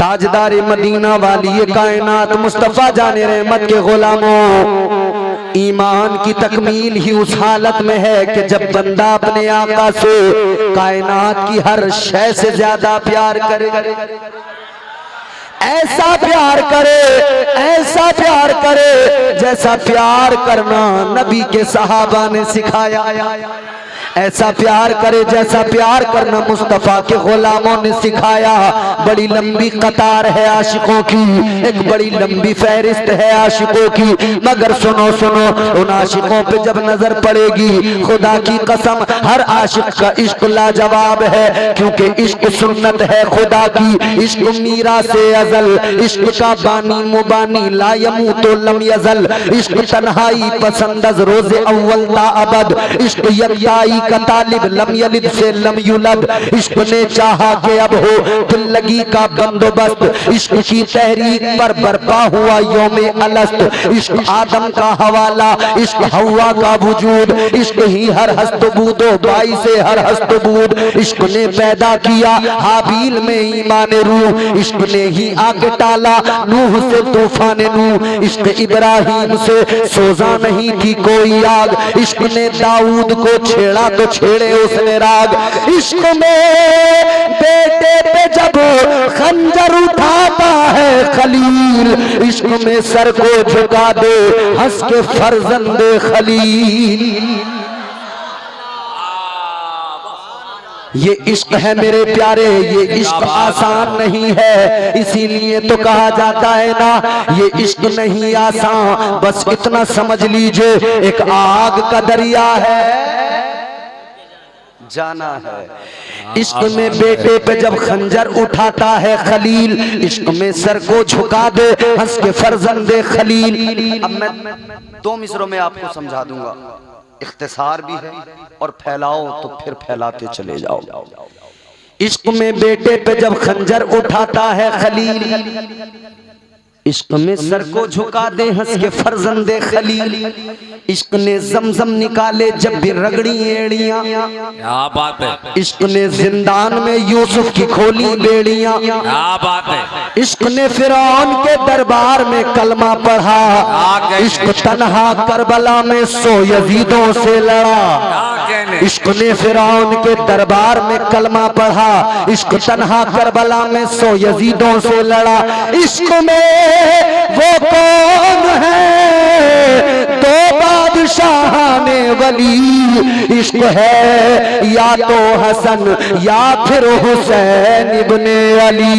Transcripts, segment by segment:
ताजदार Medina वाली कायनात मुस्तफा जाने रहमत के गुलामों, ईमान की तकमील ही उस हालत में है कि जब बंदा अपने आका से कायनात की हर शय से ज्यादा प्यार करे, ऐसा प्यार करे, ऐसा प्यार करे जैसा प्यार करना नबी के सहाबा ने सिखाया, ऐसा प्यार करे जैसा प्यार करना मुस्तफा के गुलामों ने सिखाया। बड़ी लंबी कतार है आशिकों की, एक बड़ी लंबी फहरिस्त है आशिकों की, मगर सुनो सुनो, उन आशिकों पे जब नजर पड़ेगी खुदा की कसम हर आशिक का इश्क लाजवाब है, क्योंकि इश्क सुन्नत है खुदा की। इश्क मीरा से अजल, इश्क का बानी मुबानी ला यमूतो लम यजल, इश्क तन्हाई पसंदज रोजे अव्वल ता अबद, इश्क यकताई का तालिब लम यलिद से लम युलद, इश्क ने चाहा कि अब हो दिल लगी का बंदोबस्त, इश्क की तहरीक पर बर्पा हुआ यौमे अलस्त, इश्क आदम का हवाला, इश्क हवा का वजूद, इश्क ही हर हस्तबूदो बाई से हर हस्तबूद, इश्क ने पैदा किया हाबील में ईमान रूह, इश्क ने ही आग टाला नूह से तूफान नूह, इश्क इब्राहिम से सोजा नहीं थी कोई आग, इश्क ने दाऊद को छेड़ा तो छेड़े उसने राग, इश्क में बेटे पे जब खंजर उठाता है खलील, इश्क में सर को झुका दे हंस के फर्जंदे खलील। ये इश्क है मेरे प्यारे, ये इश्क आसान नहीं है, इसीलिए तो कहा जाता है ना ये इश्क नहीं आसान, बस इतना समझ लीजिए एक आग का दरिया है, जाना है। इश्क में बेटे पे जब खंजर उठाता है खलील, इश्क में सर को झुका दे हंस के फर्जंदे खलील। अब मैं 2 मिसरों में आपको समझा दूंगा, इख्तिसार भी है और फैलाओ तो फिर फैलाते चले जाओ। इश्क में बेटे पे जब खंजर उठाता है खलील, इश्क में सर को झुका दे हंस के फर्जंदे खलील, इश्क ने जमजम निकाले जब भी रगड़ी एड़ियां, क्या बात है। इश्क ने जिंदान में यूसुफ की खोली बेड़ियां, क्या बात है। इश्क ने फिरौन के दरबार में कलमा पढ़ा, इश्क तन्हा करबला में 100 यजीदों से लड़ा, इश्क ने फिरौन के दरबार में कलमा पढ़ा, इश्क तन्हा करबला में 100 यजीदों से लड़ा। इश्क में वो कौन है तो बादशाह ने वली, इश्क है या तो हसन या फिर हुसैन इब्ने अली।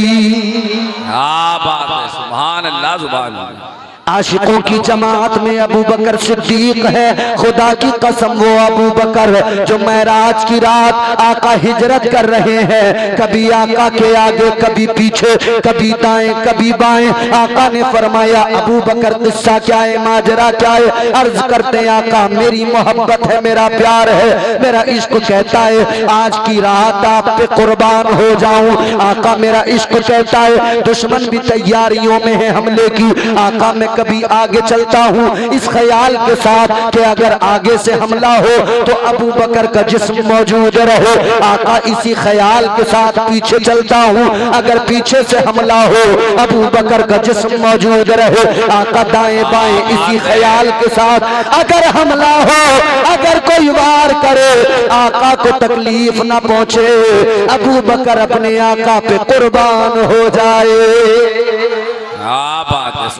हाँ बात है, सुभान अल्लाह सुभान अल्लाह। आशिकों की जमात में अबू बकर सिद्दीक है, खुदा की कसम वो अबू बकर जो महराज की रात आका हिजरत कर रहे हैं, कभी आका के आगे कभी पीछे, कभी दाएं कभी बाएं। आका ने फरमाया अबू बकर किस्सा क्या है, माजरा क्या है। अर्ज करते हैं आका मेरी मोहब्बत है, मेरा प्यार है, मेरा इश्क कहता है आज की रात आप पे कुर्बान हो जाऊं। आका मेरा इश्क कहता है दुश्मन भी तैयारियों में है हमले की। आका मैं कभी आगे चलता हूँ इस ख्याल के साथ कि अगर आगे से हमला हो तो अबू बकर का जिस्म मौजूद रहे। आका इसी ख्याल के साथ पीछे चलता हूँ, अगर पीछे से हमला हो अबू बकर का जिस्म मौजूद रहे। आका दाएं बाएं इसी ख्याल के साथ अगर हमला हो, अगर कोई वार करे आका को तकलीफ ना पहुंचे, अबू बकर अपने आका पे कुर्बान हो जाए।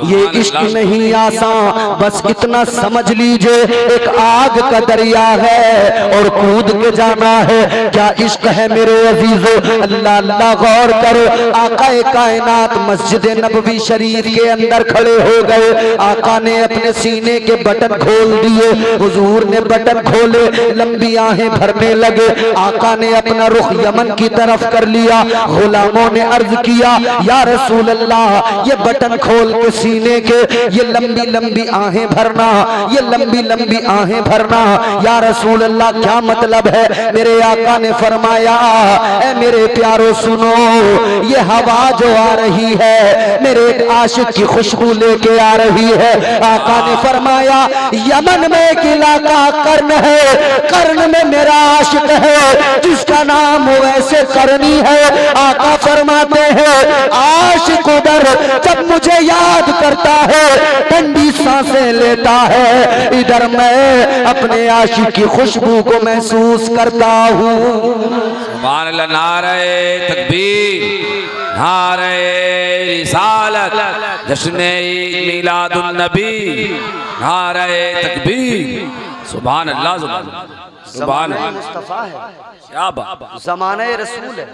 ये इश्क नहीं आसान, बस इतना समझ लीजिए एक आग का दरिया है और कूद के जाना है। क्या इश्क है मेरे अजीजों, अल्लाह अल्लाह गौर करो। आका कायनात मस्जिद नबवी शरीफ के अंदर खड़े हो गए। आका ने अपने सीने के बटन खोल दिए, हुजूर ने बटन खोले, लंबी आहें भरने लगे। आका ने अपना रुख यमन की तरफ कर लिया। गुलामों ने अर्ज किया या रसूल अल्लाह ये बटन खोल के सीने के ये लंबी लंबी आहें भरना, ये लंबी लंबी आहें भरना। या रसूल अल्लाह क्या मतलब है? मेरे आका ने फरमाया, ऐ मेरे प्यारो सुनो, ये हवा जो आ रही है मेरे आशिक की खुशबू लेके आ रही है। आका ने फरमाया यमन में एक इलाका कर्ण है, कर्ण में मेरा आशिक है जिसका नाम वैसे करनी है। आका फरमाते हैं आशिक उधर जब मुझे याद करता है ठंडी सांसें लेता है, इधर मैं अपने आशिक की खुशबू को महसूस करता हूँ। सुभान अल्लाह, नारे तकबीर, नारे रिसालत, जश्ने ईद मिलादुन नबी, नारे तकबीर। सुभान अल्लाह, सुभान अल्लाह, मुस्तफा है, क्या बात, ज़माने रसूल है।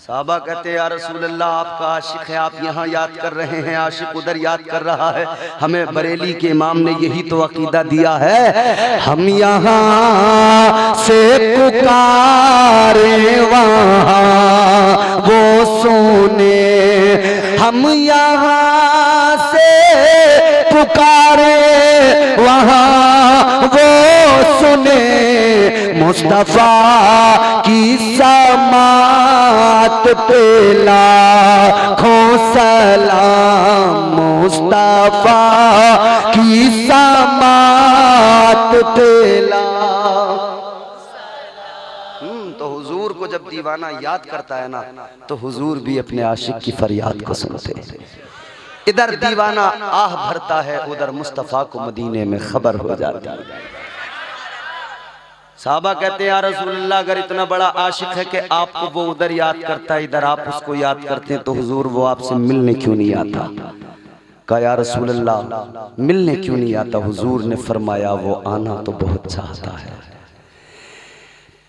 साहबा कहते हैं या रसूल अल्लाह आपका आशिक है, आप यहाँ याद कर रहे हैं, आशिक उधर याद कर रहा है। हमें बरेली के इमाम ने यही तो अकीदा दिया है, हम यहाँ से पुकारे वहाँ वो सुने, हम यहाँ से पुकारे वहाँ वो सुने, मुस्तफा की समात पे लाखों सलाम, मुस्तफा की समात पे लाखों। तो हुजूर को जब दीवाना याद करता है ना, तो हुजूर भी अपने आशिक की फरियाद को सुनते हैं। इधर दीवाना आह भरता है, उधर मुस्तफा को मदीने में खबर हो जाती है। साहबा कहते हैं या रसूलल्लाह अगर इतना बड़ा आशिक है कि आपको वो उधर याद करता है, इधर आप उसको याद करते हैं, तो हुजूर वो आपसे मिलने क्यों नहीं आता? कहा या रसूलल्लाह मिलने क्यों नहीं आता? हुजूर ने फरमाया वो आना तो बहुत चाहता है।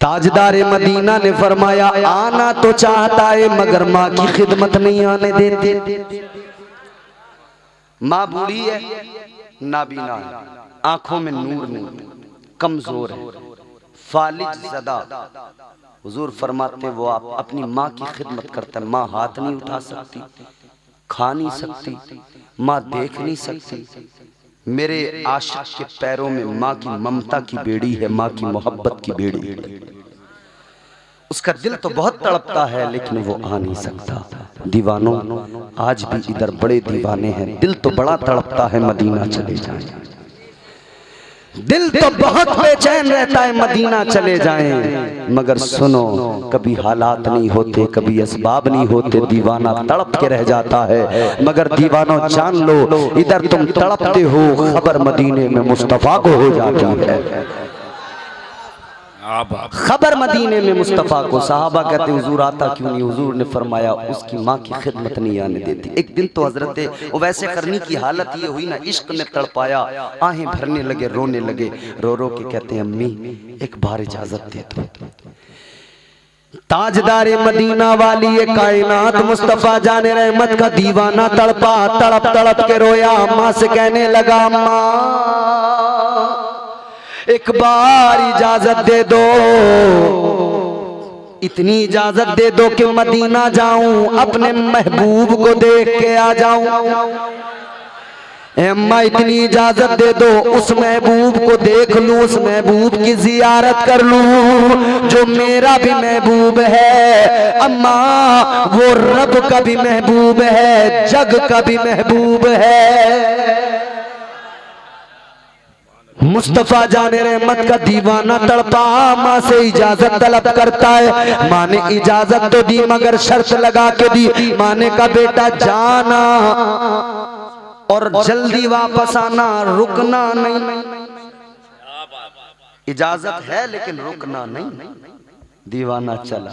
ताजदार मदीना ने फरमाया आना तो चाहता है मगर माँ की खिदमत नहीं आने देते। माँ बूढ़ी है, नाबीना है, आंखों में नूर नहीं, कमजोर है, फालिज ज़दा। हुजूर फरमाते वो आप अपनी माँ की खिदमत करता है। माँ हाथ नहीं उठा सकती, खा नहीं सकती, माँ देख नहीं सकती। मेरे आशिक के पैरों में माँ की ममता की बेड़ी है, माँ की मोहब्बत की बेड़ी है। उसका दिल तो बहुत तड़पता है लेकिन वो आ नहीं सकता। दीवानों आज भी इधर बड़े दीवाने हैं, दिल तो बड़ा तड़पता है मदीना चले जाएं, दिल तो बहुत बेचैन रहता है मदीना चले जाएं, मगर सुनो कभी हालात नहीं होते, कभी असबाब नहीं होते, दीवाना तड़प के रह जाता है। मगर दीवानों जान लो इधर तुम तड़पते हो, खबर मदीने में मुस्तफा को हो जाती है, खबर मदीने में मुस्तफ़ा को। साहबा कहते हुजूर आता क्यों नहीं? हुजूर ने फरमाया उसकी माँ की खिदमत नहीं आने देती। एक दिन तो हजरत वैसे करनी की हालत ये हुई ना, इश्क में तड़पाया, आहें भरने लगे, रोने लगे, रो रो के कहते हैं अम्मी एक बार इजाजत दे दो। ताजदारे मदीना वाली ये कायनात मुस्तफ़ा जाने रहमत का दीवाना तड़पा, तड़प तड़प के रोया। माँ से कहने लगा माँ एक बार इजाजत दे दो, इतनी इजाजत दे दो कि मदीना जाऊं, अपने महबूब को देख के आ जाऊं। अम्मा इतनी इजाजत दे दो, उस महबूब को देख लूं, उस महबूब की जियारत कर लूं जो मेरा भी महबूब है। अम्मा वो रब का भी महबूब है, जग का भी महबूब है। मुस्तफा जाने रहमत का दीवाना तड़पा, माँ से इजाजत तलब करता है। माँ ने इजाजत तो दी मगर शर्त लगा के दी। माँ ने कहा बेटा जाना और जल्दी वापस आना, रुकना नहीं। इजाजत है लेकिन रुकना नहीं। दीवाना चला,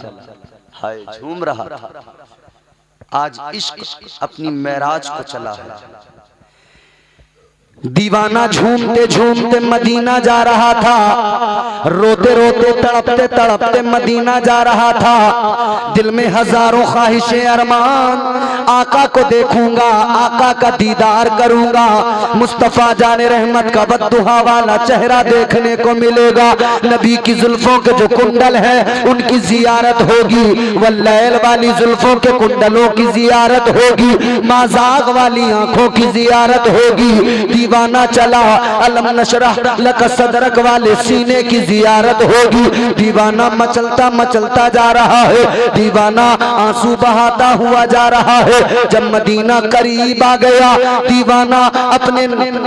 हाय झूम रहा था। आज इश्क अपनी मेराज को चला है। दीवाना झूमते झूमते मदीना जा रहा था, रोते रोते तड़पते तड़पते मदीना जा रहा था। दिल में हजारों ख्वाहिशें अरमान, आका को देखूंगा, आका का दीदार करूंगा, मुस्तफा जाने रहमत का बद्दुहा वाला चेहरा देखने को मिलेगा, नबी की जुल्फों के जो कुंडल है उनकी जियारत होगी, वल्लैल वाली जुल्फों के कुंडलों की जियारत होगी, माजाग वाली आंखों की जियारत होगी। दीवाना चला अलम नशरह लक सदरक वाले सीने की जियारत होगी। दीवाना मचलता मचलता जा रहा है, दीवाना आंसू बहाता हुआ जा रहा है। जब मदीना करीब आ गया, दीवाना अपने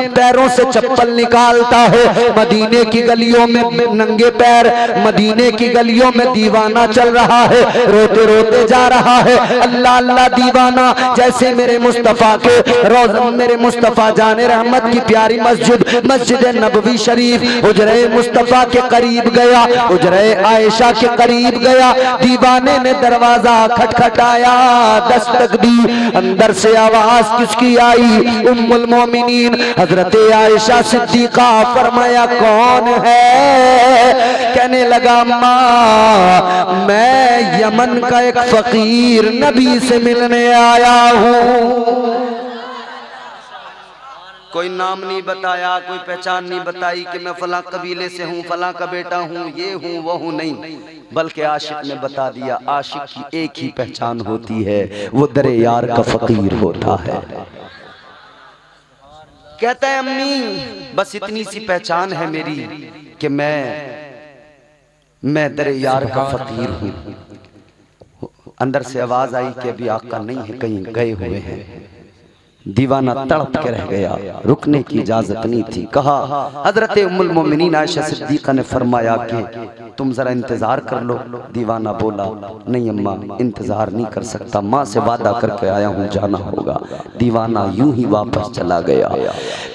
पैरों से चप्पल निकालता है, मदीने की गलियों में नंगे पैर मदीने की गलियों में दीवाना चल रहा है, रोते रोते जा रहा है। अल्लाह अल्लाह दीवाना जैसे मेरे मुस्तफा के रोज़न, मेरे मुस्तफा जाने रहमत की प्यारी मस्जिद मस्जिद नबवी शरीफ हुजरे मुस्तफा के करीब गया, हुजरे आयशा के करीब गया। दीवाने ने दरवाजा खटखटाया, दस्तक दी। अंदर से आवाज किसकी आई? उम्मुल मोमिनीन हजरत आयशा सिद्दीका। फरमाया कौन है? कहने लगा माँ, मैं यमन का एक फकीर नबी से मिलने आया हूँ। कोई नाम नहीं बताया, कोई पहचान नहीं बताई कि मैं फला कबीले से हूँ, फला का बेटा हूँ, ये हूँ वो हूँ, नहीं, बल्कि आशिक ने बता दिया। आशिक की एक ही पहचान होती है, वो दरे यार का फकीर होता है। कहता है अम्मी बस इतनी सी पहचान है मेरी कि मैं दरे यार का फकीर हूँ। अंदर से आवाज आई कि अभी आका नहीं है, कहीं गए हुए हैं। दीवाना तड़प के रह गया, रुकने की इजाजत नहीं थी। कहा हजरत उम्मुल मोमिनीन आयशा सिद्दीका ने फरमाया कि तुम जरा इंतजार कर लो। दीवाना बोला नहीं अम्मा, इंतजार नहीं कर सकता, माँ से वादा करके आया हूँ, जाना होगा। दीवाना यूं ही वापस चला गया।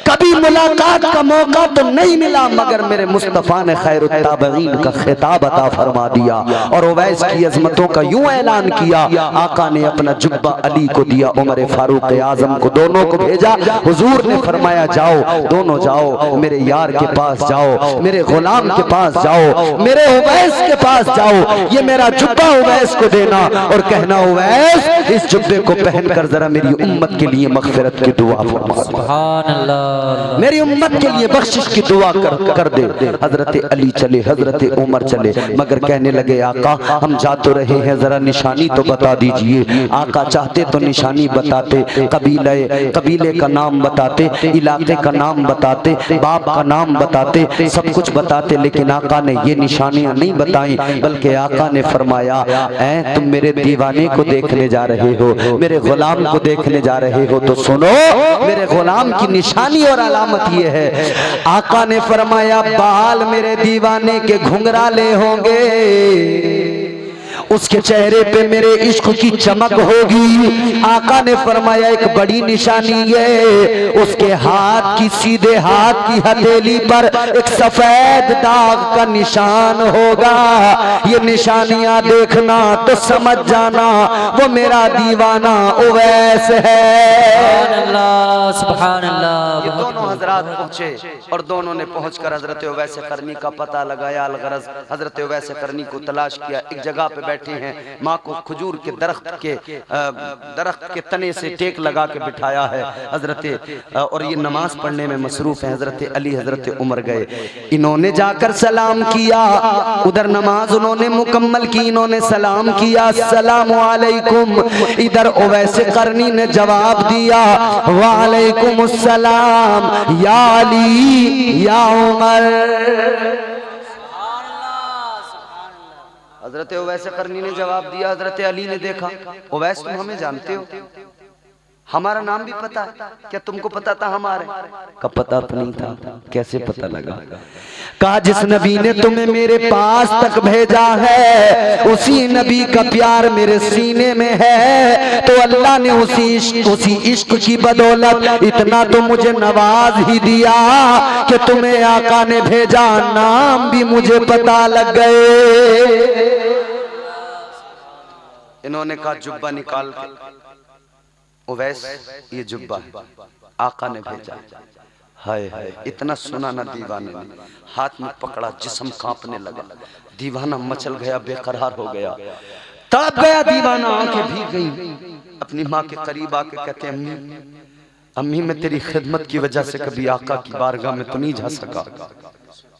कभी मुलाकात का मौका तो नहीं मिला, मगर मेरे मुस्तफा ने खैरुत ताबईन का खिताब अता फरमा दिया और उवैस की अजमतों का यूं ऐलान किया। आका ने अपना जुब्बा अली को दिया, उमर फारूक आजम को, दोनों को भेजा। हुजूर ने फरमाया जाओ, दोनों जाओ, मेरे यार के पास जाओ, मेरे गुलाम के पास जाओ, मेरे उवैस के पास जाओ, ये मेरा जुब्बा उवैस को देना और कहना उवैस इस जुब्बे को पहनकर जरा मेरी उम्मत के लिए मगफिरत की दुआ फरमा, सुभान अल्लाह, मेरी उम्मत के लिए बख्शिश की दुआ कर दे। हजरत अली चले, हजरत उमर चले, मगर कहने लगे आका हम जा तो रहे हैं, जरा निशानी तो बता दीजिए। आका चाहते तो निशानी बताते, कबीले का नाम बताते, इलाके का नाम बताते, बाप का नाम बताते, सब कुछ बताते, लेकिन आका ने ये निशानियां नहीं बताई, बल्कि आका ने फरमाया ऐ तुम मेरे दीवाने को देखने जा रहे हो, मेरे गुलाम को देखने जा रहे हो, तो सुनो मेरे गुलाम की निशानी और अलामत ये है। आका ने फरमाया बाल मेरे दीवाने के घुंघराले होंगे, उसके चेहरे पे मेरे इश्क की चमक होगी। आका ने फरमाया एक बड़ी निशानी है, उसके हाथ की, सीधे हाथ की हथेली पर एक सफेद दाग का निशान होगा। ये निशानियां देखना तो समझ जाना वो मेरा दीवाना उवैस है। सुभान अल्लाह, सुभान अल्लाह। ये दोनों हजरात पहुंचे और दोनों ने पहुंचकर हजरत उवैस करनी का पता लगाया। अलगरज हजरत उवैस करनी को तलाश किया। एक जगह पे बैठे हैं, माँ को खजूर के दरख्त के तने से टेक लगा के बिठाया है हजरत, और ये नमाज पढ़ने में मसरूफ है। हजरत अली हजरत उमर गए, इन्होंने जाकर सलाम किया, उधर नमाज उन्होंने मुकम्मल की, इन्होंने सलाम किया अस्सलामु अलैकुम। इधर उवैस करनी ने जवाब दिया वालेकुम अस्सलाम या अली या उमर। हजरत उवैस करनी ने जवाब दिया, हजरत अली ने देखा उवैस तुम हमें जानते हो, हमारा नाम भी पता है क्या? तुमको पता था हमारे का? पता तो नहीं था। कैसे पता लगा? कहा जिस नबी ने तुम्हें मेरे पास तक भेजा है उसी नबी का प्यार मेरे सीने में है, तो अल्लाह ने उसी इश्क की बदौलत इतना तो मुझे नवाज ही दिया कि तुम्हें आका ने भेजा, नाम भी मुझे पता लग गए। इन्होंने कहा जुब्बा निकाल के, उवैस ये जुब्बा है, आका ने भेजा। हाय हाय, इतना सुना ना दीवाने ने, हाथ में पकड़ा, जिस्म कांपने लगा, दीवाना मचल गया, बेकरार हो गया, तड़प गया दीवाना, आंखें भीग गई। अपनी माँ के करीब आके कहते हैं, अम्मी अम्मी मैं तेरी खिदमत की वजह से कभी आका की बारगाह में तो नहीं जा सका,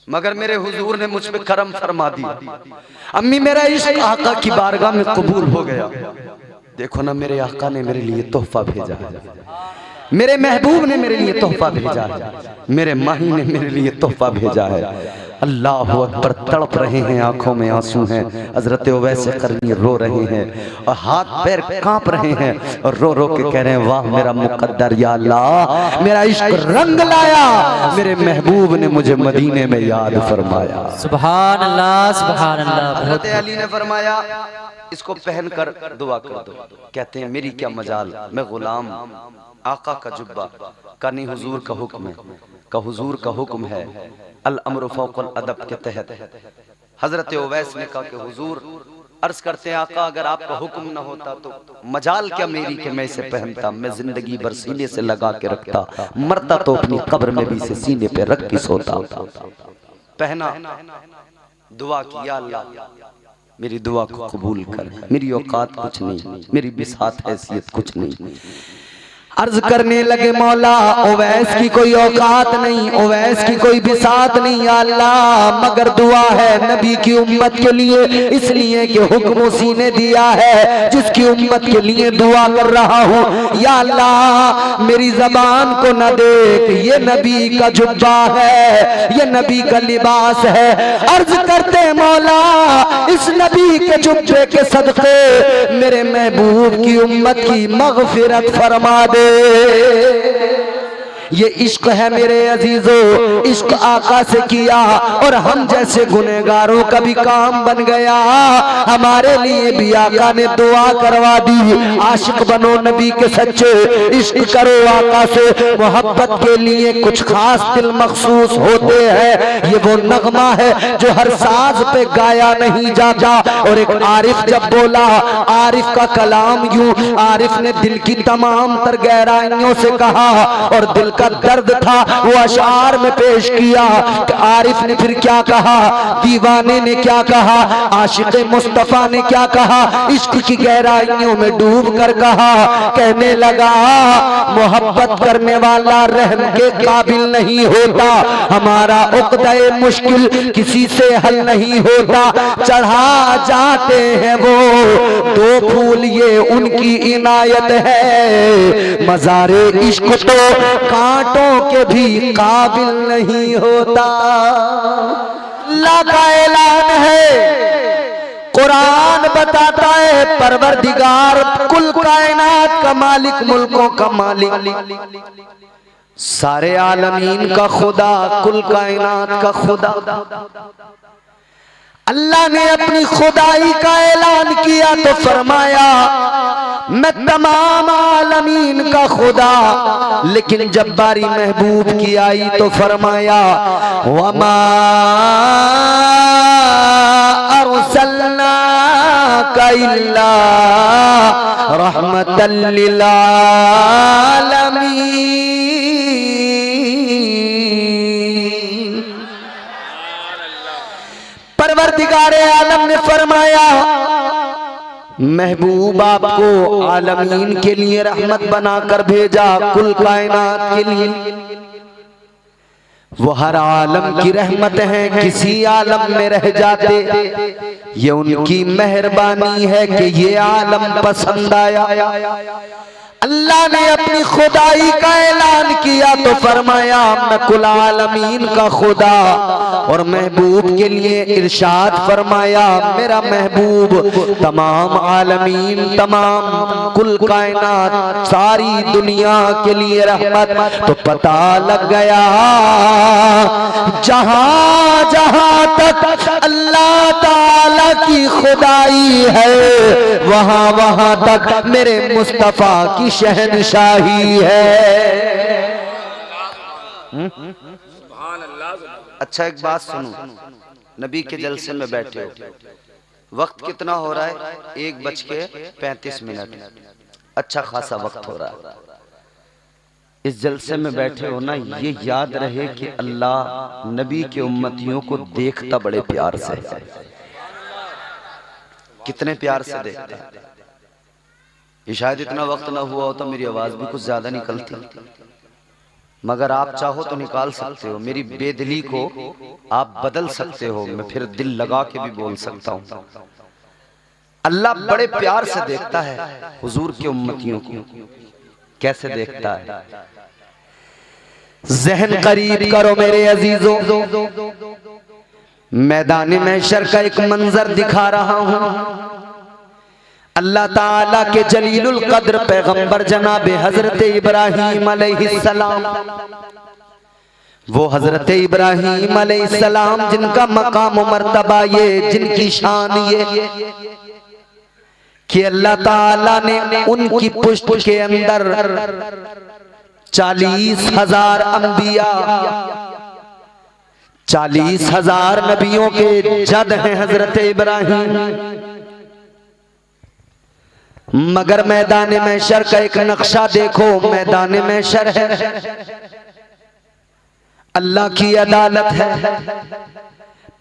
मगर मेरे हुजूर ने मुझ पे करम फरमा दिया। अम्मी मेरा इश्क आका की बारगाह में कबूल हो गया। देखो ना, मेरे आका ने मेरे लिए तोहफा भेजा है, मेरे महबूब ने मेरे लिए तोहफा भेजा है, मेरे माही ने मेरे लिए तोहफा भेजा है। अल्लाह अकबर। तड़प रहे हैं, आंखों में आंसू हैं, हजरत उवैस करनी रो रहे हैं और हाथ पैर कांप रहे हैं और रो रो के कह रहे हैं, वाह मेरा मुकद्दर, या अल्लाह मेरा इश्क रंग लाया, मेरे महबूब ने मुझे मदीने में याद फरमाया। सुभान अल्लाह सुभान अल्लाह। हजरत अली ने फरमाया, इसको पहन कर दुआ कर दो। कहते हैं, मेरी क्या मजाल, मैं गुलाम, आका का जुब्बा का नहीं हुजूर का हुक्म है, का हुजूर का हुक्म है, अल अम्र फौकल अदब के तहत। हजरत उवैस ने कहा कि हुजूर, अर्ज करते हैं आका, अगर आपका हुक्म न होता तो मजाल क्या मेरी कि मैं इसे पहनता, मैं जिंदगी भर सीने से लगा के रखता, मरता तो अपनी कब्र में भी इसे सीने पे रख के सोता। पहना, दुआ की, या अल्लाह मेरी दुआ को कबूल कर, मेरी औकात कुछ नहीं, मेरी बिसात हैसियत कुछ नहीं। अर्ज करने लगे, मौला उवैस की कोई औकात नहीं, उवैस की कोई बिसात नहीं, या अल्लाह मगर दुआ है नबी की उम्मत के लिए, इसलिए कि हुक्म उसी ने दिया है जिसकी उम्मत के लिए दुआ कर रहा हूँ। या अल्लाह मेरी जबान को न देख, ये नबी का जुब्बा है, ये नबी का लिबास है। अर्ज करते मौला, इस नबी के जुब्बे के सदके मेरे महबूब की उम्मत की मगफिरत फरमा दे। ये इश्क है मेरे अजीजों, इश्क आका से किया और हम जैसे गुनहगारों का भी काम बन गया। हमारे लिए भी आका ने दुआ करवा दी, आशिक बनो नबी के सच्चे, इश्क करो आका से। मोहब्बत के लिए कुछ खास दिल मखसूस होते हैं, ये वो नगमा है जो हर साज पे गाया नहीं जाता। और एक आरिफ जब बोला, आरिफ का कलाम यूं, आरिफ ने दिल की तमाम तर गहराइयों से कहा और दिल का दर्द था वो अशार में पेश किया। कि आरिफ ने फिर क्या कहा, दीवाने ने क्या कहा, आशिक मुस्तफा ने क्या कहा, इश्क की गहराइयों में डूब कर कहा। कहने लगा, मोहब्बत करने वाला रहम के काबिल नहीं होता, हमारा उक़्दा-ए मुश्किल किसी से हल नहीं होता। चढ़ा जाते हैं वो दो फूल, ये उनकी इनायत है, मज़ारे इश्क तो कांटों के भी काबिल नहीं होता। अल्लाह का ऐलान है, कुरान बताता है, परवरदिगार कुल कायनात का मालिक, मुल्कों का मालिक, सारे आलमीन का खुदा, कुल कायनात का खुदा। अल्लाह ने अपनी खुदाई का ऐलान किया तो फरमाया, मैं तमाम आलमीन का खुदा। लेकिन जब बारी महबूब की आई तो फरमाया, वमा अरसलनाका इल्ला रहमतल लिल आलमीन। परवरदिगारे आलम ने फरमाया, महबूब आपको आलमीन के लिए रहमत बनाकर भेजा, कुल कायनात के लिए। वो हर आलम की रहमत है, किसी आलम में रह जाते, ये उनकी मेहरबानी है कि ये आलम पसंद आया। अल्लाह ने अपनी खुदाई का ऐलान किया तो फरमाया, मैं कुल आलमीन का खुदा। और महबूब के लिए इरशाद फरमाया, मेरा महबूब तमाम आलमीन, तमाम कुल कायनात, सारी दुनिया के लिए रहमत। तो पता लग गया, जहां जहां तक अल्लाह ताला की खुदाई है, वहां वहां तक मेरे मुस्तफा की शहनशाही है। अच्छा एक बात सुनो, नबी के जलसे में बैठे हो, वक्त कितना हो रहा है? 1:35। अच्छा खासा वक्त हो रहा है। इस जलसे में बैठे हो ना, ये याद रहे कि अल्लाह नबी के उम्मतियों को देखता बड़े प्यार से है। कितने प्यार से देखता है। ये शायद इतना वक्त ना हुआ हो तो मेरी आवाज भी कुछ ज्यादा निकलती, मगर आप चाहो तो निकाल सकते हो। मेरी बेदिली को आप बदल सकते हो, मैं फिर दिल लगा के भी बोल सकता हूं। अल्लाह बड़े प्यार से देखता है हुजूर के उम्मतियों को। कैसे देखता है? ज़हन करीब करो मेरे अजीजों, मैदान महशर का एक मंजर दिखा रहा हूं। अल्लाह ताला के जलीलुल कद्र पैगंबर जनाब हजरत इब्राहीम अलैहिस्सलाम, वो हजरत इब्राहीम अलैहिस्सलाम जिनका मकाम मर्तबा ये, जिनकी शान ये कि अल्लाह ताला ने उनकी पुष्ट के अंदर 40,000 अंबिया, 40,000 नबियों के जद हैं हजरत इब्राहीम। मगर मैदान महशर का एक नक्शा देखो, मैदान महशर है, अल्लाह की अदालत है,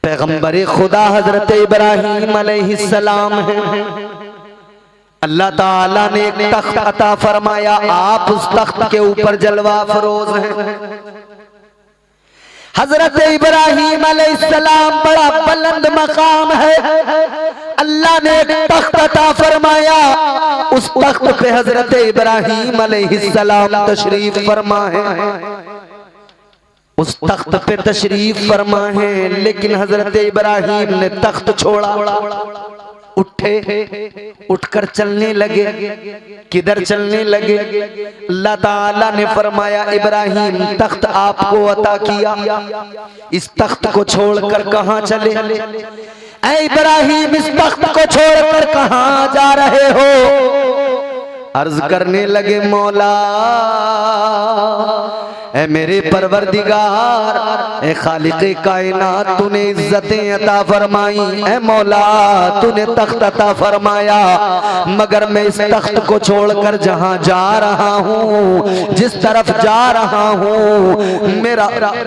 पैगंबर खुदा हजरत इब्राहीम अलैहिस्सलाम है। अल्लाह ताला ने एक तख्त अता फरमाया, आप उस तख्त के ऊपर जलवा फरोज हैं। हजरत इब्राहीम अलैहिस्सलाम बड़ा बुलंद मकाम है। अल्लाह ने एक तख्त अता फरमाया, उस तख्त पे हजरत इब्राहीम अलैहिस्सलाम तशरीफ फरमा है, उस तख्त पे तशरीफ फरमा है। लेकिन हजरत इब्राहीम ने तख्त छोड़ा, उठे, उठकर चलने लगे। किधर चलने लगे? अल्लाह ताला ने फरमाया, इब्राहीम तख्त आपको अता किया, इस तख्त को छोड़कर कहां चले? ऐ इब्राहीम इस तख्त को छोड़कर कहां जा रहे हो? अर्ज करने लगे, मौला ऐ मेरे परवरदिगार, ऐ खालिक़े कायनात, तूने इज्जतें अता फरमाई, ऐ मौला तूने तख्त अता फरमाया, मगर मैं इस तख्त को छोड़कर जहां जा रहा हूं, जिस तरफ जा रहा हूं,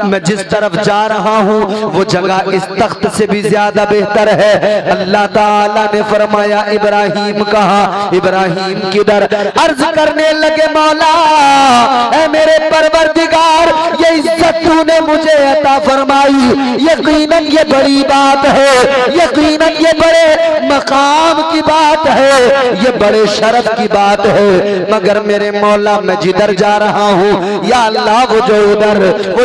मैं जिस तरफ जा रहा हूं वो जगह इस तख्त से भी ज्यादा बेहतर है। अल्लाह ताला ने फरमाया, इब्राहीम कहा, इब्राहीम किधर? अर्ज करने लगे, मौला ऐ मेरे परवरदिगार, ये इज्जत तूने मुझे अता फरमाई, यकीनन ये बड़ी बात है, यकीनन ये बड़े मकाम की बात है, ये बड़े शरफ की बात है, मगर मेरे मौला मैं जिधर जा रहा हूँ, या अल्लाह वो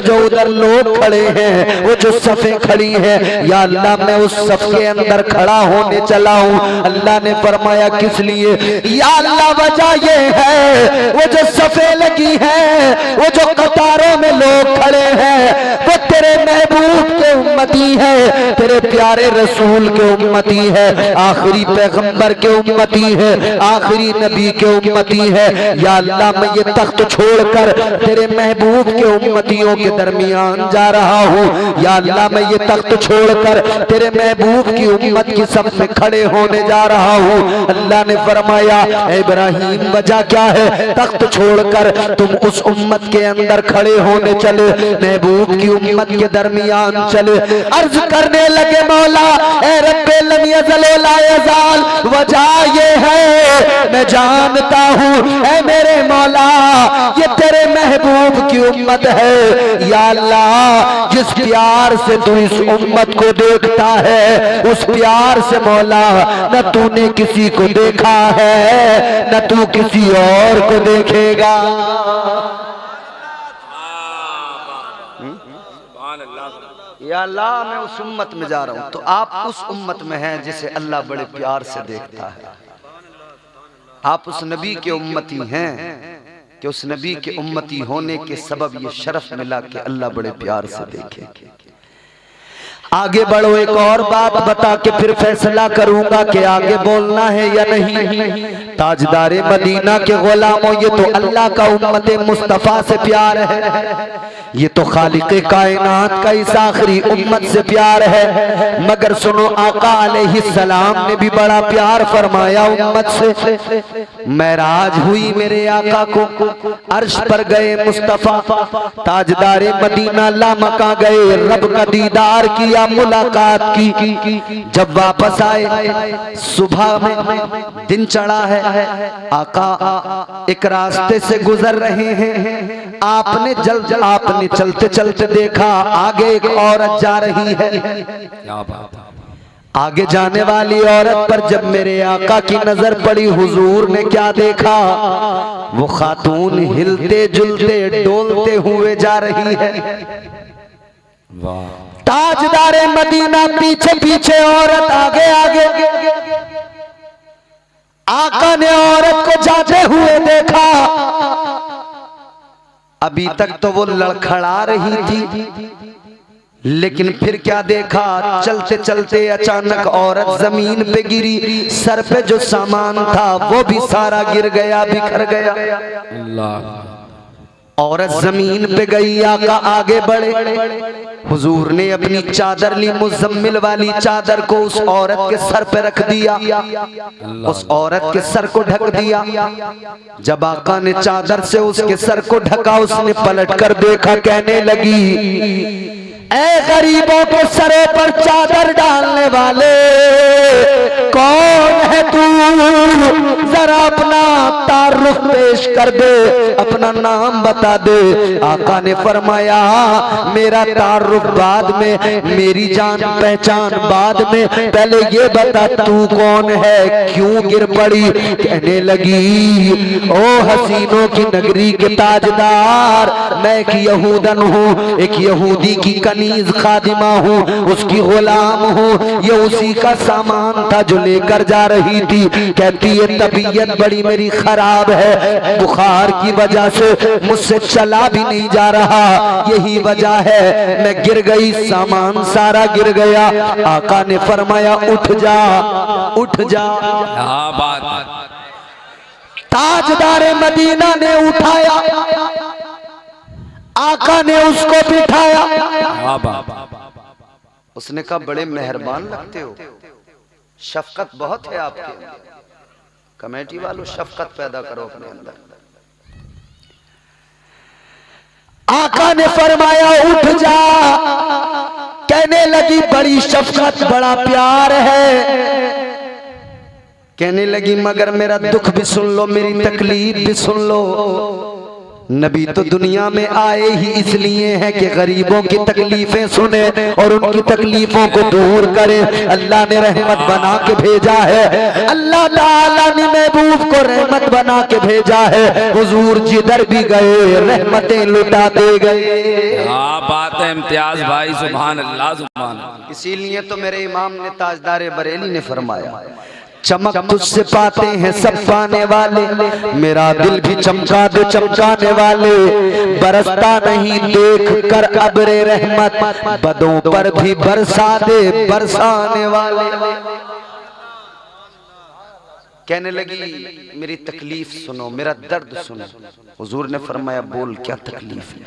जो उधर लोग खड़े हैं, वो जो सफ़ें खड़ी हैं, या अल्लाह मैं उस सफ़ के अंदर खड़ा होने चला हूँ। अल्लाह ने फरमाया, किस लिए? या अल्लाह वजह ये है, वो जो सफ़ें लगी हैं, वो जो कतारों में लोग खड़े हैं, वो तेरे महबूब के उम्मती है, तेरे प्यारे रसूल के उम्मती है, आखिरी पैगंबर के उम्मती है, आखिरी नबी के उम्मती है। या अल्लाह मैं ये तख्त छोड़कर तेरे महबूब के उम्मतियों के दरमियान जा रहा हूँ। या अल्लाह मैं ये तख्त छोड़कर तेरे महबूब की उम्मत की सब में खड़े होने जा रहा हूँ। अल्लाह ने फरमाया, इब्राहीम वजह क्या है? तख्त छोड़कर तुम उस उम्मत के अंदर खड़े होने चले, महबूब की उम्मत के दरमियान चले। अर्ज करने लगे, मौला ए रब्बे लम यज़ल व ला यज़ाल, वजह ये है मैं जानता हूँ ऐ मेरे मौला ये तेरे महबूब की उम्मत है। या अल्लाह जिस प्यार से तू इस उम्मत को देखता है, उस प्यार से मौला न तूने किसी को देखा है, न तू किसी और को देखेगा। या अल्लाह मैं उस उम्मत में जा रहा हूं, तो आप उस उम्मत में हैं जिसे अल्लाह बड़े प्यार से देखता है। आप उस नबी के उम्मती हैं कि उस नबी के उम्मती होने के सबब ये शरफ मिला कि अल्लाह बड़े प्यार से देखे। आगे बढ़ो, एक और बात बता के फिर फैसला करूंगा कि आगे बोलना है या नहीं। ताजदारे मदीना के गुलामों, ये तो अल्लाह का उम्मत मुस्तफ़ा से प्यार है, ये तो खालिक़े कायनात का इस आखिरी उम्मत से प्यार है। मगर सुनो, आका अलैहिस्सलाम ने भी बड़ा प्यार फरमाया उम्मत से। मेराज हुई मेरे आका को, अर्श पर गए मुस्तफ़ा, ताजदारे मदीना लामका गए, रब का दीदार किया, मुलाकात की। जब वापस आए, सुबह में दिन चढ़ा है, आका एक रास्ते से गुजर रहे हैं, आपने चलते चलते देखा आगे एक औरत जा रही है। क्या बात है। आगे जाने वाली औरत पर जब मेरे आका की नजर पड़ी, हुजूर ने क्या देखा, वो खातून हिलते जुलते डोलते हुए जा रही है। वाह। ताजदारे मदीना पीछे पीछे, औरत आगे आगे। आका ने औरत को जाते हुए देखा, अभी तक तो वो लड़खड़ा रही थी, लेकिन फिर क्या देखा, चलते चलते अचानक औरत जमीन पे गिरी, सर पे जो सामान था वो भी सारा गिर गया, बिखर गया। अल्लाह। औरत जमीन पे गई, आका आगे बढ़े, हुजूर ने अपनी चादर ली, मुज़म्मिल वाली चादर को उस औरत के सर पे रख दिया, उस औरत के सर को ढक दिया। जब आका ने चादर से उसके सर को ढका, उसने पलट कर देखा, कहने लगी, ऐ गरीबों के सरों पर चादर डालने वाले, कौन है तू, जरा अपना तारुफ पेश कर दे, अपना नाम बता दे। आका ने फरमाया, मेरा तारुफ बाद में, मेरी जान पहचान बाद में, पहले ये बता तू कौन है, क्यों गिर पड़ी। कहने लगी, ओ हसीनों की नगरी के ताजदार, मैं एक यहूदन हूँ, एक यहूदी की कनीज खादिमा हूँ, उसकी गुलाम हूँ, ये उसी का सामान था जो लेकर जा रही थी। कहती है तबीयत बड़ी मेरी खराब है, बुखार की वजह से मुझसे चला भी नहीं जा रहा, यही वजह है मैं गिर गई, सामान सारा गिर गया। आका ने फरमाया, उठ जा उठ जा। क्या बात। ताजदारे मदीना ने उठाया, आका ने उसको बिठाया। उसने कहा, बड़े मेहरबान लगते हो, शफकत बहुत है आपके अंदर, कमेटी वालों शफकत पैदा करो अपने अंदर। आका ने फरमाया, उठ जा। कहने लगी, बड़ी शफकत बड़ा प्यार है। कहने लगी, मगर मेरा दुख भी सुन लो, मेरी तकलीफ भी सुन लो। नबी तो दुनिया में आए ही इसलिए हैं कि गरीबों की तकलीफें सुने और उनकी तकलीफों को दूर करें। अल्लाह ने रहमत बना के भेजा है, अल्लाह ताला ने महबूब को रहमत बना के भेजा है। हुजूर जिधर भी गए रहमतें लुटाते गए। क्या बात है इम्तियाज भाई, सुभान अल्लाह सुभान अल्लाह। इसीलिए तो मेरे इमाम ने ताजदारे बरेली ने फरमाया, चमक तुझसे पाते हैं सब पाने वाले, मेरा दिल भी चमका दे चमकाने वाले, बरसता नहीं देख कर अबरे रहमत, बदों पर भी बरसा दे बरसाने वाले। कहने लगी, मेरी तकलीफ सुनो, मेरा दर्द सुनो। हुजूर ने फरमाया, बोल क्या तकलीफ है।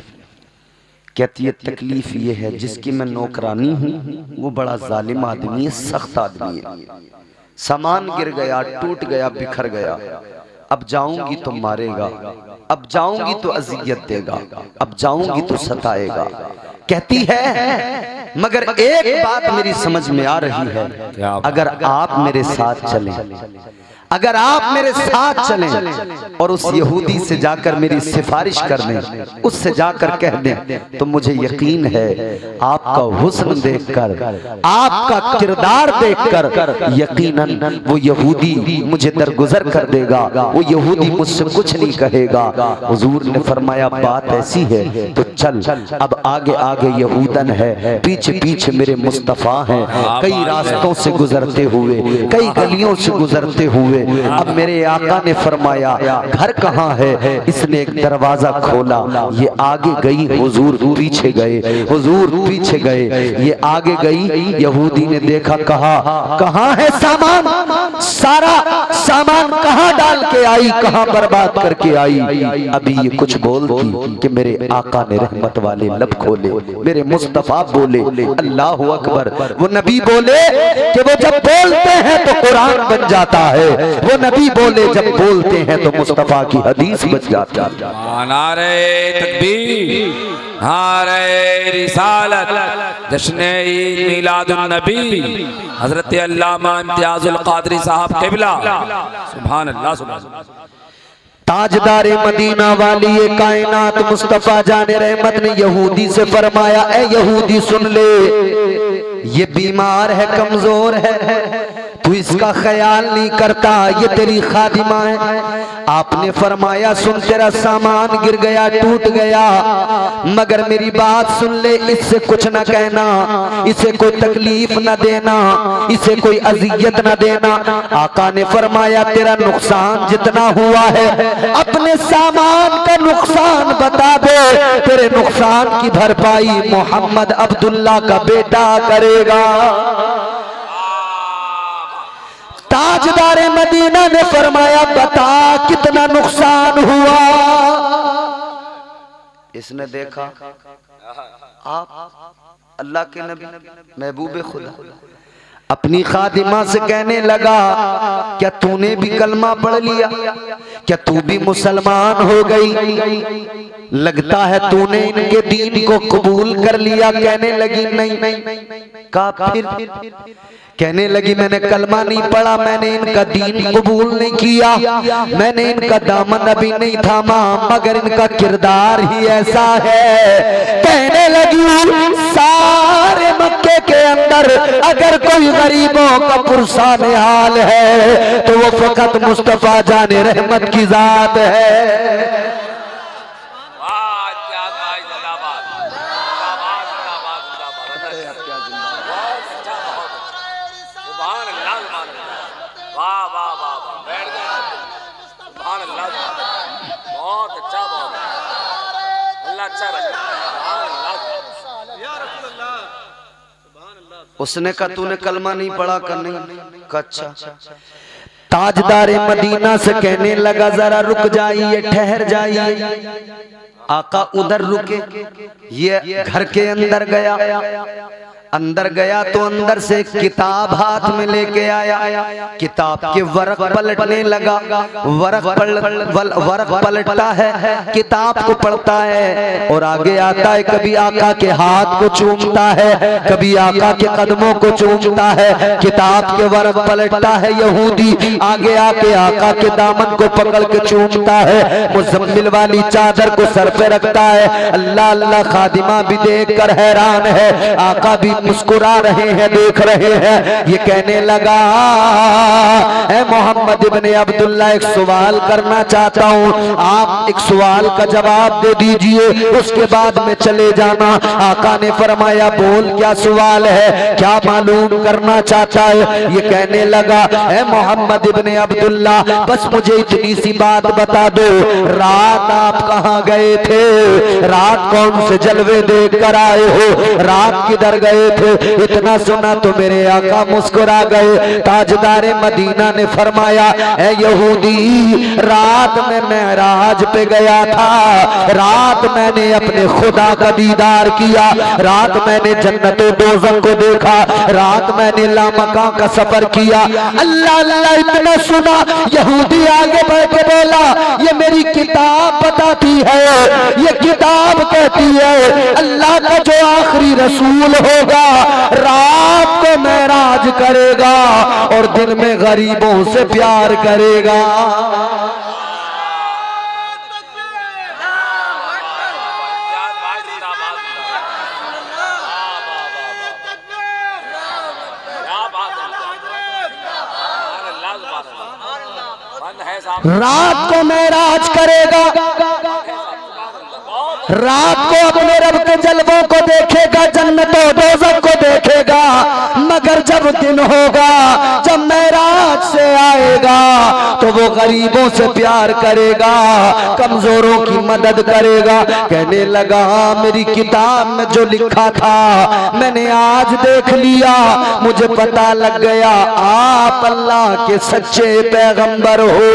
कहती है, तकलीफ ये है, जिसकी मैं नौकरानी हूँ वो बड़ा जालिम आदमी है, सख्त आदमी है, सामान गिर गया, टूट गया, बिखर गया, अब जाऊंगी तो मारेगा, अब जाऊंगी तो अजियत देगा, अब जाऊंगी तो सताएगा। कहती है, मगर एक बात मेरी समझ में आ रही है, अगर आप मेरे साथ चलें, अगर आप मेरे साथ चलें और उस यहूदी से जाकर मेरी सिफारिश कर दें, उससे जाकर कह दें, तो मुझे यकीन है आपका हुस्न देखकर, आपका किरदार देखकर यकीनन वो यहूदी मुझे दरगुजर कर देगा, वो यहूदी मुझसे कुछ नहीं कहेगा। हुजूर ने फरमाया, बात ऐसी है तो चल। अब आगे आगे यहूदन है, पीछे पीछे मेरे मुस्तफा हैं, कई रास्तों से गुजरते हुए, कई गलियों से गुजरते हुए हुए। अब मेरे आका ने फरमाया घर कहाँ है? इसने एक दरवाजा खोला, ये आगे गई, हुजूर पीछे गए, हुजूर पीछे गए, ये आगे गई। यहूदी ने देखा, कहा कहाँ है सामान? सारा सामान कहाँ डाल के आई, कहाँ बर्बाद करके आई? अभी ये कुछ बोलती कि मेरे आका ने रहमत वाले लब खोले, मेरे मुस्तफा बोले अल्लाह अकबर। वो नबी बोले कि वो जब बोलते हैं तो कुरान बन जाता है, वो नबी बोले जब बोलते हैं तो मुस्तफा की हदीस बच जाती है। नारे तकबीर, नारे रिसालत, जश्न ईद मिलादुन नबी हजरत अल्लामा इम्तियाजुल कादरी साहब क़िबला। सुभान अल्लाह, सुभान अल्लाह। ताजदारे मदीना वाली ये कायनात मुस्तफा जाने रहमत ने यहूदी से फरमाया, ए यहूदी सुन ले, ये बीमार है, कमजोर है, तू इसका ख्याल नहीं करता, ये तेरी खादिमा है। आपने फरमाया सुन, तेरा सामान गिर गया, टूट गया, मगर मेरी बात सुन ले, इससे कुछ न कहना, इसे कोई तकलीफ न देना, इसे कोई अजियत न देना। आका ने फरमाया तेरा नुकसान जितना हुआ है अपने सामान का नुकसान बता दे, तेरे नुकसान की भरपाई मोहम्मद अब्दुल्ला का बेटा करेगा। ताजदारे मदीना ने फरमाया बता कितना नुकसान हुआ। इसने देखा आप अल्लाह के नबी महबूबे खुदा अपनी खादिमा से कहने लगा, क्या तूने भी कलमा पढ़ लिया? क्या तू भी मुसलमान हो गई? लगता है तूने इनके दीन को कबूल कर लिया। कहने लगी नहीं। काफिर कहने लगी मैंने कलमा नहीं पढ़ा, मैंने इनका दीन कबूल नहीं किया, मैंने इनका दामन अभी नहीं थामा, मगर इनका किरदार ही ऐसा है। कहने लगी सारे मक्के के अंदर अगर कोई गरीबों का पुरसान हाल है तो वो फकत मुस्तफा जाने रहमत की जात है। उसने कहा तूने कलमा नहीं पढ़ा कर? नहीं। अच्छा। ताजदारे मदीना से कहने लगा जरा रुक जाइए, ठहर जाइए। आका उधर रुके, ये घर के अंदर गया। अंदर गया तो अंदर से किताब हाथ में लेके आया। किताब के वर्क पलटने लगा। वर्क पलटता है, किताब को पढ़ता है और आगे आता है। कभी आका के हाथ को चूमता है, कभी आका के कदमों को चूमता है। किताब के वर्क पलटता है। यहूदी आगे आके आका के दामन को पकड़ के चूमता है। मुज़म्मिल वाली चादर को सर पे रखता है। अल्लाह अल्लाह, खादिमा भी देख कर हैरान है, आका भी मुस्कुरा रहे हैं, देख रहे हैं। ये कहने लगा ऐ मोहम्मद इब्ने अब्दुल्ला, एक सवाल करना चाहता हूँ, आप एक सवाल का जवाब दे दीजिए, उसके बाद में चले जाना। आका ने फरमाया बोल क्या सवाल है, क्या मालूम करना चाहता है? ये कहने लगा ऐ मोहम्मद इब्ने अब्दुल्ला, बस मुझे इतनी सी बात बता दो, रात आप कहाँ गए थे? रात कौन से जलवे देख कर आए हो? रात किधर गए थे? इतना सुना तो मेरे आका मुस्कुरा गए। ताजदारे मदीना ने फरमाया ऐ यहूदी, रात में मेराज पे गया था, रात मैंने अपने खुदा का दीदार किया, रात मैंने जन्नत दोज़ख को देखा, रात मैंने लामका का सफर किया। अल्लाह अल्लाह, इतना सुना यहूदी आगे बढ़ के बोला ये मेरी किताब बताती है, ये किताब कहती है अल्लाह का जो आखिरी रसूल होगा रात को मेराज करेगा और दिन में गरीबों से प्यार करेगा। रात को मेराज करेगा, रात को अपने रब के जलवों को देखेगा, जन्नत और दोज़ख को देखेगा। देगा, मगर जब दिन होगा, जब मेराज से आएगा, तो वो गरीबों से प्यार करेगा, कमजोरों की मदद करेगा। कहने लगा मेरी किताब में जो लिखा था मैंने आज देख लिया, मुझे पता लग गया आप अल्लाह के सच्चे पैगंबर हो।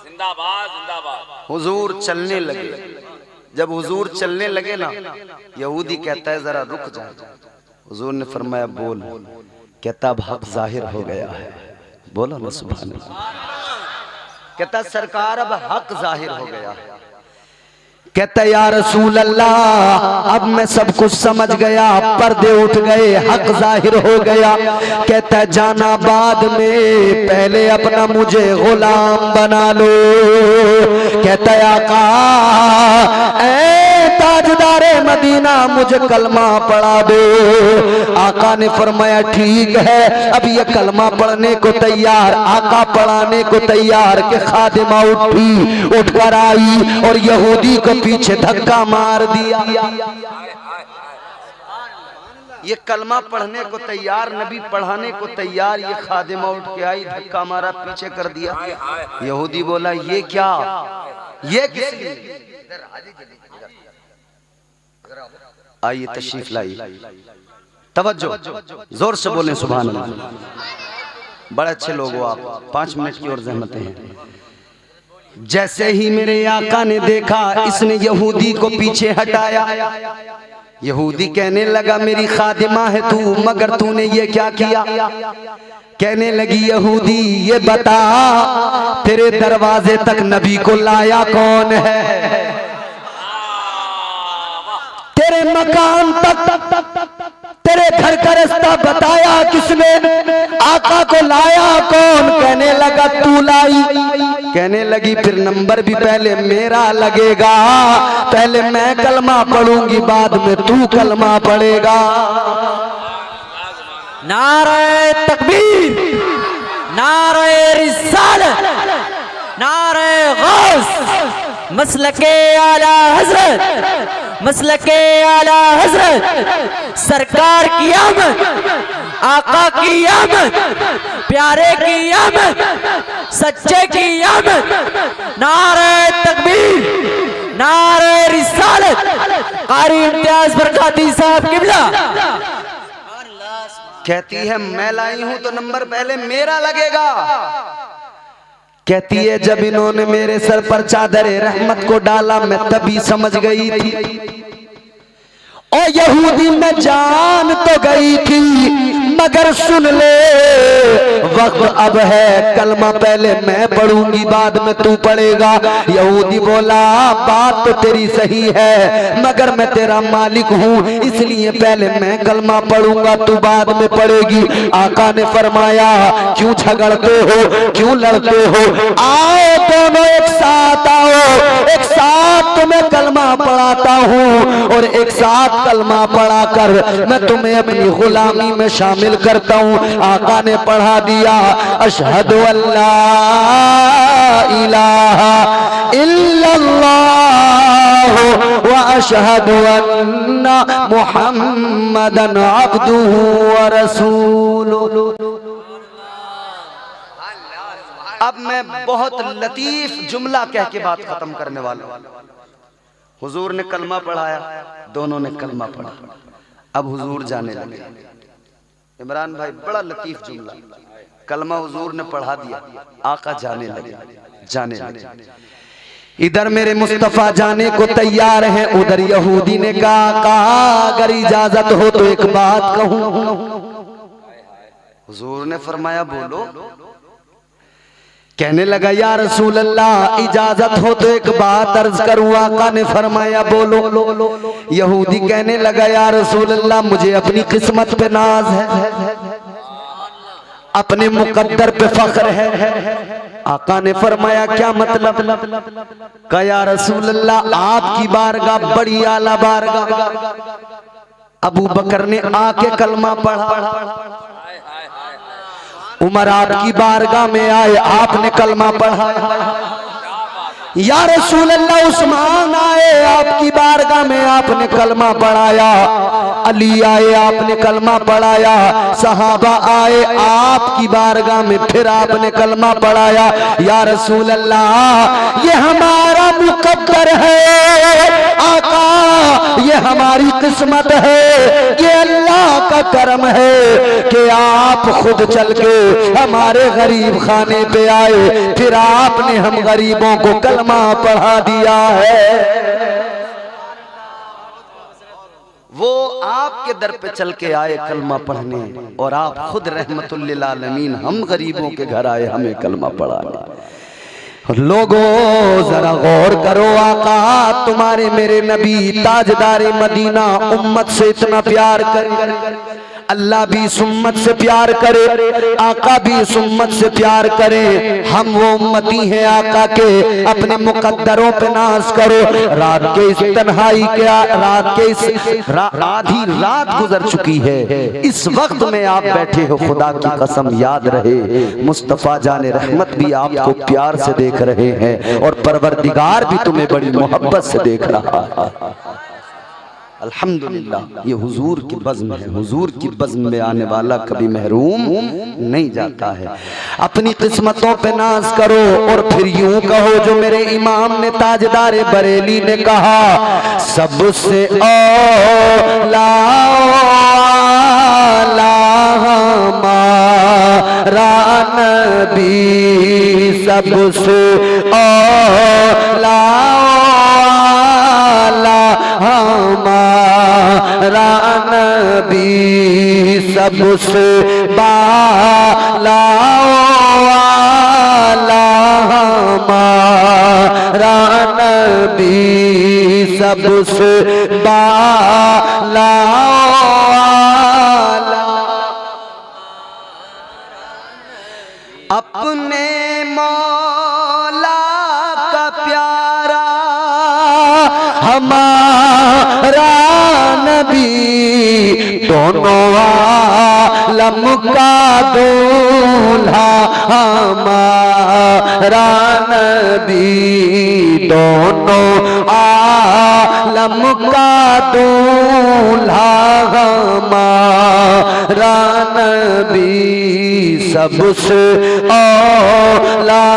जिंदाबाद जिंदाबाद। हुजूर चलने लगे। जब हुजूर चलने लगे ना, यहूदी कहता है जरा रुक जा। हुजूर ने फरमाया बोल। कहता अब हक जाहिर हो गया है। बोलो ना सुभान अल्लाह। कहता सरकार अब हक जाहिर हो गया है। कहता या रसूल अल्लाह अब मैं सब कुछ समझ गया, पर्दे उठ गए, हक जाहिर हो गया। कहता जाना बाद में, पहले अपना मुझे गुलाम बना लो। कहता आका ऐ ताजदारे मदीना मुझे कलमा पढ़ा दो। आका ने फरमाया ठीक है, अब ये कलमा पढ़ने को तैयार, आका पढ़ाने को तैयार के खादिमा उठी, उठकर आई और यहूदी को पीछे धक्का मार दिया। ये कलमा पढ़ने को तैयार, नबी पढ़ाने को तैयार, ये खादिमा उठ के आई, धक्का मारा, पीछे कर दिया। यहूदी बोला ये क्या, ये किस लिए? आइए तशरीफ लाइए, तवज्जो, जोर से बोलें सुभान अल्लाह। बड़े अच्छे लोग हो आप, 5 मिनट की और ज़हमतें हैं। जैसे ही मेरे आका ने देखा इसने यहूदी को पीछे हटाया, यहूदी कहने लगा मेरी खादिमा है तू, मगर तूने ये क्या किया? कहने लगी यहूदी ये बता तेरे दरवाजे तक नबी को लाया कौन है? तेरे मकान तक, तेरे घर का रास्ता बताया किसने? आका को लाया कौन? कहने लगा तू लाई। कहने लगी फिर नंबर भी पहले मेरा लगेगा, पहले मैं कलमा पढ़ूंगी बाद में तू कलमा पढ़ेगा। नारे तकबीर, नारे रिसालत, नारे गौस, मसलके आला हजरत, मसलके आला हजरत, सरकार की आमद, आका की आमद, प्यारे की आमद, सच्चे की आमद। नारे तकबीर, नारे रिसालत। कारी इम्तियाज बरकाती साहब किबला कहती है मैं लाई हूं तो नंबर पहले मेरा लगेगा। कहती है जब इन्होंने मेरे सर पर चादर रहमत को डाला मैं तभी समझ गई थी। और यहूदी में जान तो गई थी, मगर सुन ले वक्त अब है, कलमा पहले मैं पढ़ूंगी बाद में तू पढ़ेगा। यहूदी बोला बात तो तेरी सही है, मगर मैं तेरा मालिक हूँ इसलिए पहले मैं कलमा पढ़ूंगा तू बाद में पढ़ेगी। आका ने फरमाया क्यों झगड़ते हो, क्यों लड़ते हो? आओ दोनों एक साथ आओ, एक साथ तुम्हें कलमा पढ़ाता हूँ और एक साथ कलमा पढ़ा कर मैं तुम्हें अपनी गुलामी में शामिल करता हूँ। आका ने पढ़ा दिया अशहदु अल्ला इलाहा इल्लल्लाह व अशहदु अन्ना मुहम्मदन अब्दुहु व रसूलुहु। अब मैं बहुत लतीफ जुमला कह के बात खत्म करने वाला हूं। हुजूर ने कलमा पढ़ाया, दोनों ने कलमा पढ़ा। अब हुजूर जाने लगे। इमरान भाई बड़ा लतीफ जुमला, कलमा हुजूर ने पढ़ा दिया, आका जाने लगे, जाने लगे। इधर मेरे मुस्तफा जाने को तैयार हैं, उधर यहूदी ने कहा अगर इजाजत हो तो एक बात कहूं। हुजूर ने फरमाया बोलो। कहने लगा या रसूल अल्लाह इजाजत हो तो एक बात अर्ज करूं। आका ने फरमाया बोलो। यहूदी कहने लगा या रसूल अल्लाह मुझे अपनी किस्मत पे नाज है, अपने मुकद्दर पे फख्र है। आका ने फरमाया क्या मतलब? कहा या रसूल अल्लाह आपकी बारगाह बड़ी आला बारगाह। अबू बकर ने आके कलमा पढ़ा, उमर आपकी बारगाह में आए, आपने कलमा पढ़ा, या रसूल अल्लाह, उस्मान आए आपकी बारगाह में, आपने कलमा पढ़ाया। अली आए, आपने कलमा पढ़ाया। सहाबा आए आपकी बारगाह में, फिर आपने कलमा पढ़ाया। या रसूल अल्लाह, ये हमारा मुकद्दर है आका, ये हमारी किस्मत है, ये अल्लाह का करम है कि आप खुद चल के हमारे गरीब खाने पे आए, फिर आपने हम गरीबों को कलमा पढ़ा दिया है। वो आपके दर पे चल के आए कलमा पढ़ने, और आप खुद रहमतुल लिल आलमीन हम गरीबों के घर आए हमें कलमा पढ़ाने। लोगों जरा गौर करो, आका तुम्हारे मेरे नबी ताजदारे मदीना उम्मत से इतना प्यार करे, अल्लाह भी इस उम्मत से प्यार करे, आका भी इस उम्मत से प्यार करे। हम वो उम्मती हैं आका के, अपने मुकद्दरों पे नाज करो। रात के इस तन्हाई के, रात के इस आधी रात गुजर चुकी है, इस वक्त में आप बैठे हो, खुदा की कसम याद रहे मुस्तफा जाने रहमत भी आपको प्यार से देख रहे हैं, और परवरदिगार भी तुम्हें बड़ी मोहब्बत से देख रहा है। अल्हम्दुलिल्लाह, ये हुजूर की बज़्म है, हुजूर की बज़्म में आने वाला कभी महरूम नहीं जाता है। अपनी किस्मतों पे नाज करो, और फिर यूं कहो जो मेरे इमाम ने ताजदारे बरेली ने कहा, सबसे औला हमारा नबी, सबसे औला हमारा नबी, सबसे बाला हमारा नबी, सबसे बाला। अपने मौला का प्यारा हमारा नबी, दोनों आलम का दूल्हा हमारा नबी, दोनों आलम का दूल्हा हमारा नबी, सबसे औला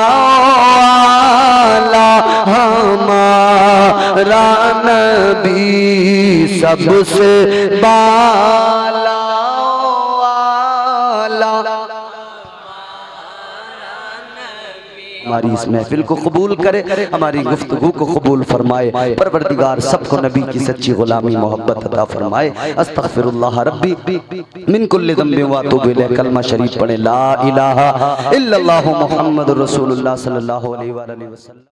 हमारा नबी, सबसे बाला। हमारी इस महफिल को कबूल करे, हमारी गुफ्तगू को कबूल फरमाए। परवरदिगार सबको नबी की सच्ची गुलामी मोहब्बत अता फरमाए। अस्तगफिरुल्लाह रब्बी मिन कुल्लि ज़ंबिन व अतूबु इलैह। कलमा शरीफ पढ़े, ला इलाहा इल्लल्लाहु मुहम्मदुर रसूलुल्लाह सल्लल्लाहु अलैहि वसल्लम।